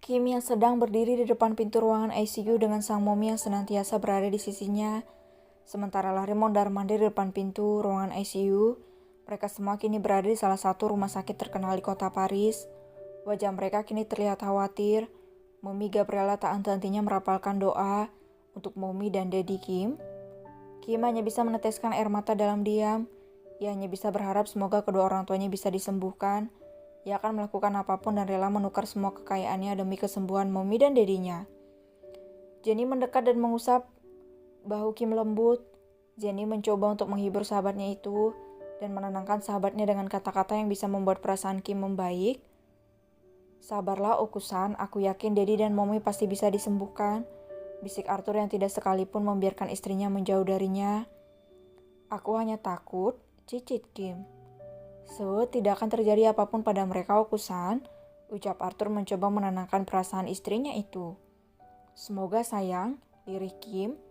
Kim yang sedang berdiri di depan pintu ruangan ICU dengan sang Momi yang senantiasa berada di sisinya. Sementara Larry mondar-mandir di depan pintu ruangan ICU, mereka semua kini berada di salah satu rumah sakit terkenal di kota Paris. Wajah mereka kini terlihat khawatir. Momi Gabriela tak henti-hentinya merapalkan doa untuk Momi dan Daddy Kim. Kim hanya bisa meneteskan air mata dalam diam. Ia hanya bisa berharap semoga kedua orang tuanya bisa disembuhkan. Ia akan melakukan apapun dan rela menukar semua kekayaannya demi kesembuhan Momi dan Dedinya. Jenny mendekat dan mengusap bahu Kim lembut. Jenny mencoba untuk menghibur sahabatnya itu dan menenangkan sahabatnya dengan kata-kata yang bisa membuat perasaan Kim membaik. Sabarlah Okusan, aku yakin Daddy dan Momi pasti bisa disembuhkan, bisik Arthur yang tidak sekalipun membiarkan istrinya menjauh darinya. Aku hanya takut, cicit Kim. Tidak akan terjadi apapun pada mereka, Okusan, ucap Arthur mencoba menenangkan perasaan istrinya itu. Semoga sayang, lirih Kim.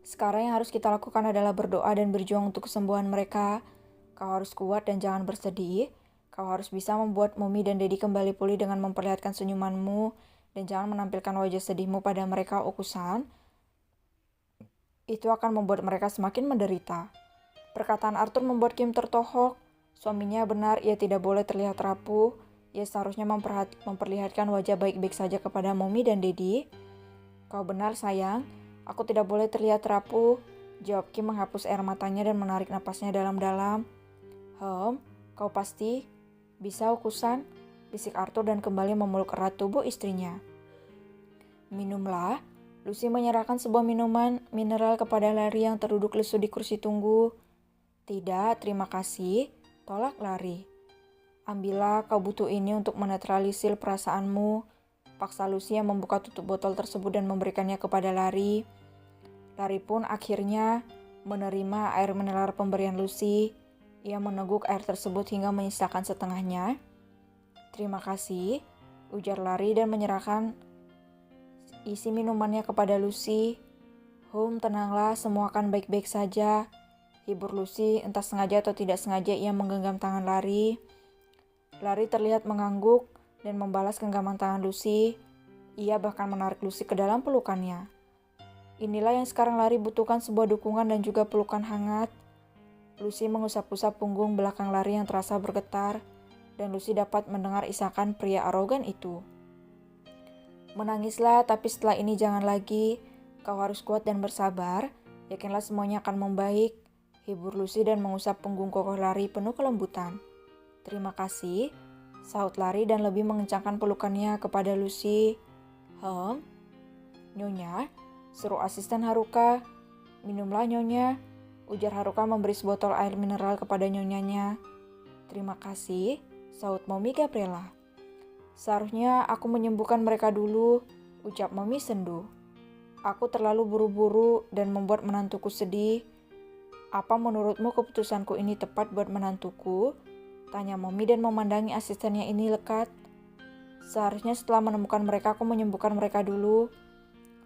Sekarang yang harus kita lakukan adalah berdoa dan berjuang untuk kesembuhan mereka. Kau harus kuat dan jangan bersedih. Kau harus bisa membuat Momi dan Daddy kembali pulih dengan memperlihatkan senyumanmu dan jangan menampilkan wajah sedihmu pada mereka, Okusan. Itu akan membuat mereka semakin menderita. Perkataan Arthur membuat Kim tertohok. Suaminya benar, ia tidak boleh terlihat rapuh. Ia seharusnya memperlihatkan wajah baik-baik saja kepada Momi dan Daddy. Kau benar sayang, aku tidak boleh terlihat rapuh, jawab Kim menghapus air matanya dan menarik napasnya dalam-dalam. Kau pasti bisa, Okusan, bisik Arthur dan kembali memeluk erat tubuh istrinya. Minumlah. Lucy menyerahkan sebuah minuman mineral kepada Larry yang terduduk lesu di kursi tunggu. Tidak, terima kasih, tolak Larry. Ambillah, kau butuh ini untuk menetralisir perasaanmu, paksa Lucy yang membuka tutup botol tersebut dan memberikannya kepada Larry. Larry pun akhirnya menerima air mineral pemberian Lucy. Ia meneguk air tersebut hingga menyisakan setengahnya. Terima kasih, ujar Larry dan menyerahkan isi minumannya kepada Lucy. Tenanglah, semua akan baik-baik saja, hibur Lucy. Entah sengaja atau tidak sengaja ia menggenggam tangan Larry. Larry terlihat mengangguk dan membalas genggaman tangan Lucy. Ia bahkan menarik Lucy ke dalam pelukannya. Inilah yang sekarang Larry butuhkan, sebuah dukungan dan juga pelukan hangat. Lucy mengusap-usap punggung belakang Larry yang terasa bergetar, dan Lucy dapat mendengar isakan pria arogan itu. Menangislah, tapi setelah ini jangan lagi. Kau harus kuat dan bersabar. Yakinlah semuanya akan membaik, hibur Lucy dan mengusap punggung kokoh Larry penuh kelembutan. Terima kasih, sahut Larry dan lebih mengencangkan pelukannya kepada Lucy. Nyonya, seru asisten Haruka. Minumlah Nyonya, ujar Haruka memberi sebotol air mineral kepada nyonyanya. Terima kasih, sahut Momi Gabriela. Seharusnya aku menyembuhkan mereka dulu, ucap Momi sendu. Aku terlalu buru-buru dan membuat menantuku sedih. Apa menurutmu keputusanku ini tepat buat menantuku? Tanya Momi dan memandangi asistennya ini lekat. Seharusnya setelah menemukan mereka aku menyembuhkan mereka dulu.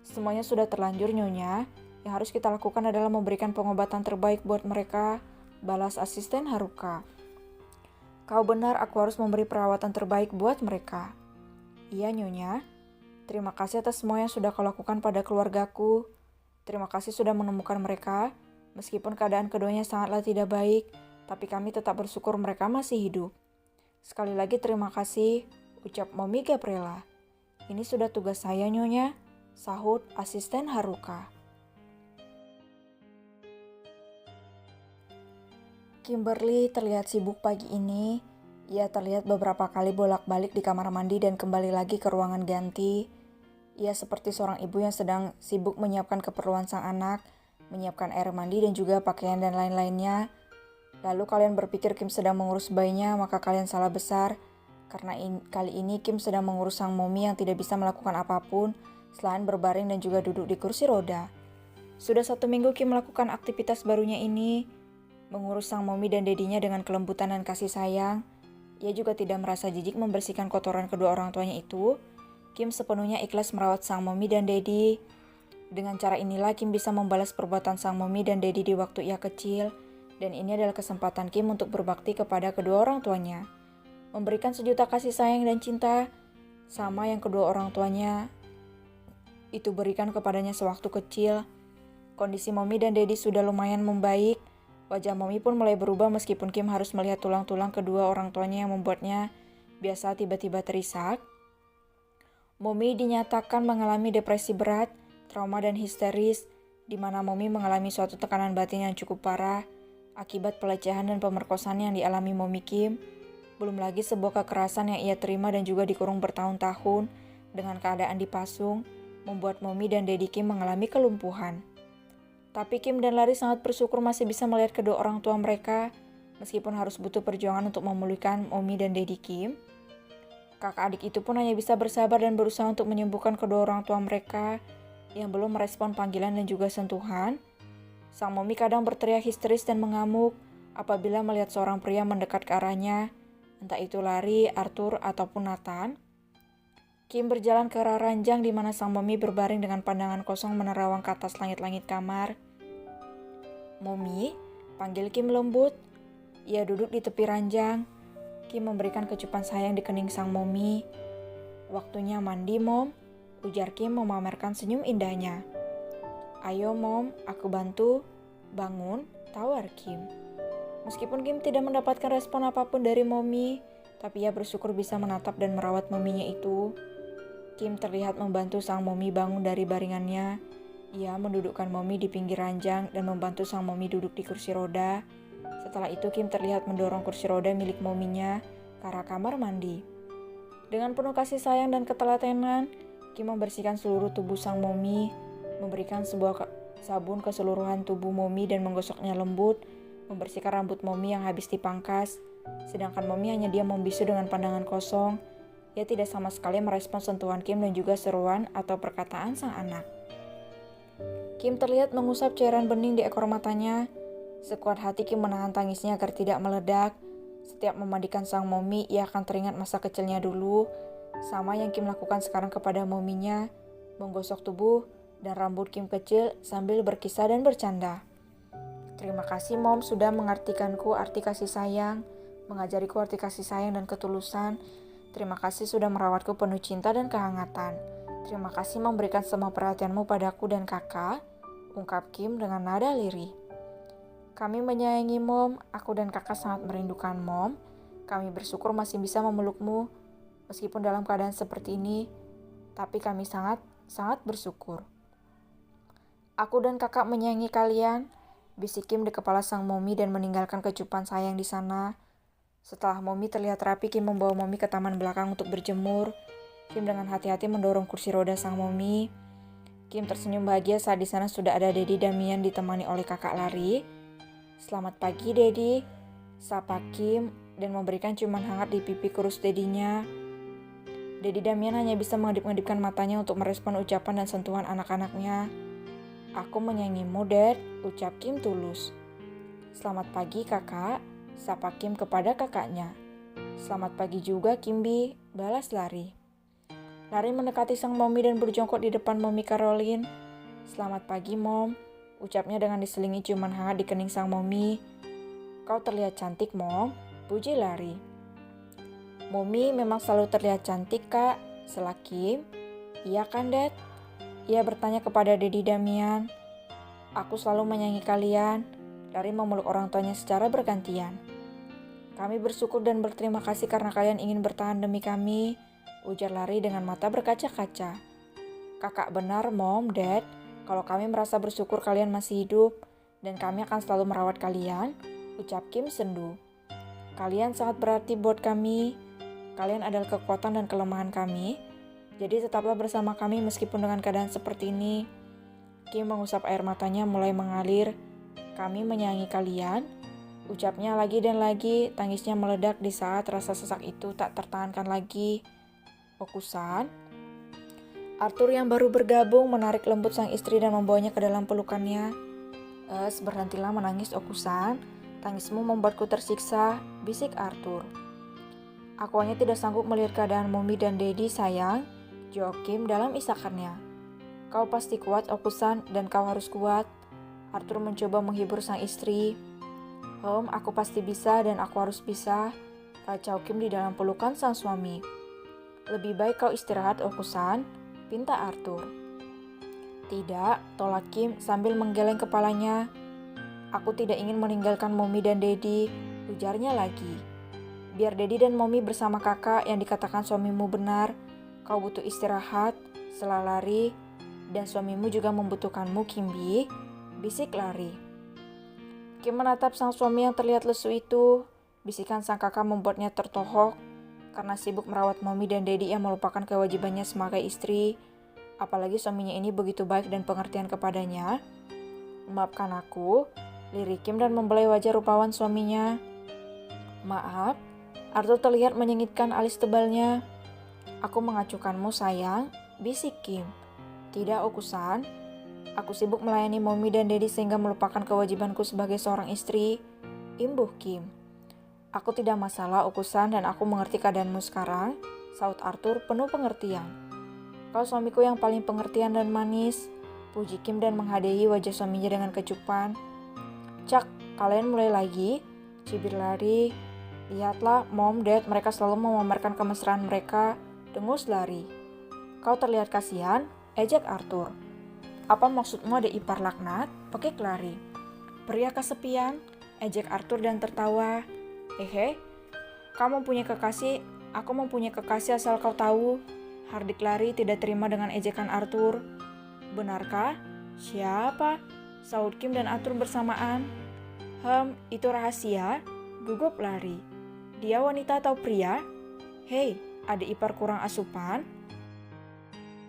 Semuanya sudah terlanjur Nyonya. Yang harus kita lakukan adalah memberikan pengobatan terbaik buat mereka, balas asisten Haruka. Kau benar, aku harus memberi perawatan terbaik buat mereka. Iya Nyonya. Terima kasih atas semua yang sudah kau lakukan pada keluargaku. Terima kasih sudah menemukan mereka. Meskipun keadaan keduanya sangatlah tidak baik, tapi kami tetap bersyukur mereka masih hidup. Sekali lagi terima kasih, ucap Momi Gabriela. Ini sudah tugas saya Nyonya, sahut asisten Haruka. Kimberly terlihat sibuk pagi ini. Ia terlihat beberapa kali bolak-balik di kamar mandi dan kembali lagi ke ruangan ganti. Ia seperti seorang ibu yang sedang sibuk menyiapkan keperluan sang anak, menyiapkan air mandi dan juga pakaian dan lain-lainnya. Lalu kalian berpikir Kim sedang mengurus bayinya, maka kalian salah besar. Karena kali ini Kim sedang mengurus sang Momi yang tidak bisa melakukan apapun selain berbaring dan juga duduk di kursi roda. Sudah 1 minggu Kim melakukan aktivitas barunya ini, mengurus sang mommy dan dedinya dengan kelembutan dan kasih sayang. Ia juga tidak merasa jijik membersihkan kotoran kedua orang tuanya itu. Kim sepenuhnya ikhlas merawat sang mommy dan dedi. Dengan cara inilah Kim bisa membalas perbuatan sang mommy dan dedi di waktu ia kecil. Dan ini adalah kesempatan Kim untuk berbakti kepada kedua orang tuanya. Memberikan sejuta kasih sayang dan cinta, sama yang kedua orang tuanya itu berikan kepadanya sewaktu kecil. Kondisi mommy dan dedi sudah lumayan membaik. Wajah mommy pun mulai berubah meskipun Kim harus melihat tulang-tulang kedua orang tuanya yang membuatnya biasa tiba-tiba terisak. Mommy dinyatakan mengalami depresi berat, trauma dan histeris, di mana mommy mengalami suatu tekanan batin yang cukup parah akibat pelecehan dan pemerkosaan yang dialami mommy Kim. Belum lagi sebuah kekerasan yang ia terima dan juga dikurung bertahun-tahun dengan keadaan dipasung, membuat mommy dan dedi Kim mengalami kelumpuhan. Tapi Kim dan Larry sangat bersyukur masih bisa melihat kedua orang tua mereka, meskipun harus butuh perjuangan untuk memulihkan mommy dan dedi Kim. Kakak adik itu pun hanya bisa bersabar dan berusaha untuk menyembuhkan kedua orang tua mereka yang belum merespon panggilan dan juga sentuhan. Sang mommy kadang berteriak histeris dan mengamuk apabila melihat seorang pria mendekat ke arahnya, entah itu Larry, Arthur, ataupun Nathan. Kim berjalan ke arah ranjang di mana sang mommy berbaring dengan pandangan kosong menerawang ke atas langit-langit kamar. "Mommy," panggil Kim lembut. Ia duduk di tepi ranjang. Kim memberikan kecupan sayang di kening sang mommy. "Waktunya mandi, Mom," ujar Kim memamerkan senyum indahnya. "Ayo, Mom, aku bantu." "Bangun," tawar Kim. Meskipun Kim tidak mendapatkan respon apapun dari mommy, tapi ia bersyukur bisa menatap dan merawat mominya itu. Kim terlihat membantu sang mommy bangun dari baringannya. Ia mendudukkan mommy di pinggir ranjang dan membantu sang mommy duduk di kursi roda. Setelah itu Kim terlihat mendorong kursi roda milik mominya ke arah kamar mandi. Dengan penuh kasih sayang dan ketelatenan, Kim membersihkan seluruh tubuh sang mommy, memberikan sebuah sabun keseluruhan tubuh mommy dan menggosoknya lembut, membersihkan rambut mommy yang habis dipangkas. Sedangkan mommy hanya diam membisu dengan pandangan kosong. Ia tidak sama sekali merespon sentuhan Kim dan juga seruan atau perkataan sang anak. Kim terlihat mengusap cairan bening di ekor matanya. Sekuat hati Kim menahan tangisnya agar tidak meledak. Setiap memandikan sang mommy, ia akan teringat masa kecilnya dulu. Sama yang Kim lakukan sekarang kepada mominya, menggosok tubuh dan rambut Kim kecil sambil berkisah dan bercanda. "Terima kasih Mom sudah mengartikanku arti kasih sayang, mengajariku arti kasih sayang dan ketulusan. Terima kasih sudah merawatku penuh cinta dan kehangatan. Terima kasih memberikan semua perhatianmu padaku dan kakak," ungkap Kim dengan nada lirih. "Kami menyayangi Mom, aku dan kakak sangat merindukan Mom. Kami bersyukur masih bisa memelukmu, meskipun dalam keadaan seperti ini, tapi kami sangat bersyukur. Aku dan kakak menyayangi kalian," bisik Kim di kepala sang mommy dan meninggalkan kecupan sayang di sana. Setelah mommy terlihat rapi, Kim membawa mommy ke taman belakang untuk berjemur. Kim dengan hati-hati mendorong kursi roda sang mommy. Kim tersenyum bahagia saat di sana sudah ada Dedi dan Mian ditemani oleh kakak Larry. "Selamat pagi, Dedi," sapa Kim dan memberikan ciuman hangat di pipi kurus dedinya. Dedi dan Mian hanya bisa mengedip-ngedipkan matanya untuk merespon ucapan dan sentuhan anak-anaknya. "Aku menyayangimu, Dad," ucap Kim tulus. "Selamat pagi, kakak," sapa Kim kepada kakaknya. "Selamat pagi juga, Kimbi," balas Larry. Larry mendekati sang mommy dan berjongkok di depan mommy Caroline. "Selamat pagi, Mom," ucapnya dengan diselingi ciuman hangat di kening sang mommy. "Kau terlihat cantik, Mom," puji Larry. "Mommy memang selalu terlihat cantik, Kak," sela Kim. "Iya kan, Dad?" Ia bertanya kepada Dedi dan Mian. "Aku selalu menyayangi kalian." Larry memeluk orang tuanya secara bergantian. "Kami bersyukur dan berterima kasih karena kalian ingin bertahan demi kami," ujar Larry dengan mata berkaca-kaca. "Kakak benar, Mom, Dad. Kalau kami merasa bersyukur kalian masih hidup, dan kami akan selalu merawat kalian," ucap Kim sendu. "Kalian sangat berarti buat kami. Kalian adalah kekuatan dan kelemahan kami. Jadi tetaplah bersama kami meskipun dengan keadaan seperti ini." Kim mengusap air matanya mulai mengalir. "Kami menyayangi kalian," ucapnya lagi dan lagi. Tangisnya meledak di saat rasa sesak itu tak tertahankan lagi. "Okusan," Arthur yang baru bergabung menarik lembut sang istri dan membawanya ke dalam pelukannya. Berhentilah menangis, Okusan. Tangismu membuatku tersiksa, bisik Arthur. Aku hanya tidak sanggup melihat keadaan Mommy dan Daddy, sayang, jawab Kim dalam isakannya. Kau pasti kuat, Okusan, dan kau harus kuat. Arthur mencoba menghibur sang istri. Aku pasti bisa dan aku harus bisa, kacau Kim di dalam pelukan sang suami. Lebih baik kau istirahat, Okusan, pinta Arthur. Tidak, tolak Kim sambil menggeleng kepalanya. Aku tidak ingin meninggalkan Mommy dan Daddy, ujarnya lagi. Biar Daddy dan Mommy bersama kakak, yang dikatakan suamimu benar. Kau butuh istirahat, setelah lari, dan suamimu juga membutuhkanmu, Kimbi, bisik Lari. Kim menatap sang suami yang terlihat lesu itu. Bisikan sang kakak membuatnya tertohok. Karena sibuk merawat Mommy dan Daddy yang melupakan kewajibannya sebagai istri. Apalagi suaminya ini begitu baik dan pengertian kepadanya. Maafkan aku, lirik Kim dan membelai wajah rupawan suaminya. Maaf, Arthur terlihat menyengitkan alis tebalnya. Aku mengacuhkanmu, sayang, bisik Kim. Tidak, Okusan. Aku sibuk melayani Mommy dan Daddy sehingga melupakan kewajibanku sebagai seorang istri, imbuh Kim. Aku tidak masalah, Okusan, dan aku mengerti keadaanmu sekarang, saut Arthur penuh pengertian. Kau suamiku yang paling pengertian dan manis, puji Kim dan menghadiahi wajah suaminya dengan kecupan. Cak, kalian mulai lagi, cibir Lari. Lihatlah, Mom, Dad, mereka selalu memamerkan kemesraan mereka, dengus Lari. Kau terlihat kasihan, ejek Arthur. Apa maksudmu ada ipar laknat? Pekik Lari. Pria kesepian, ejek Arthur dan tertawa. Kamu mempunyai kekasih, aku mempunyai kekasih asal kau tahu. Hardik Lari tidak terima dengan ejekan Arthur. Benarkah? Siapa? Saud Kim dan Arthur bersamaan. Itu rahasia, gugup Lari. Dia wanita atau pria? Hei, ada ipar kurang asupan?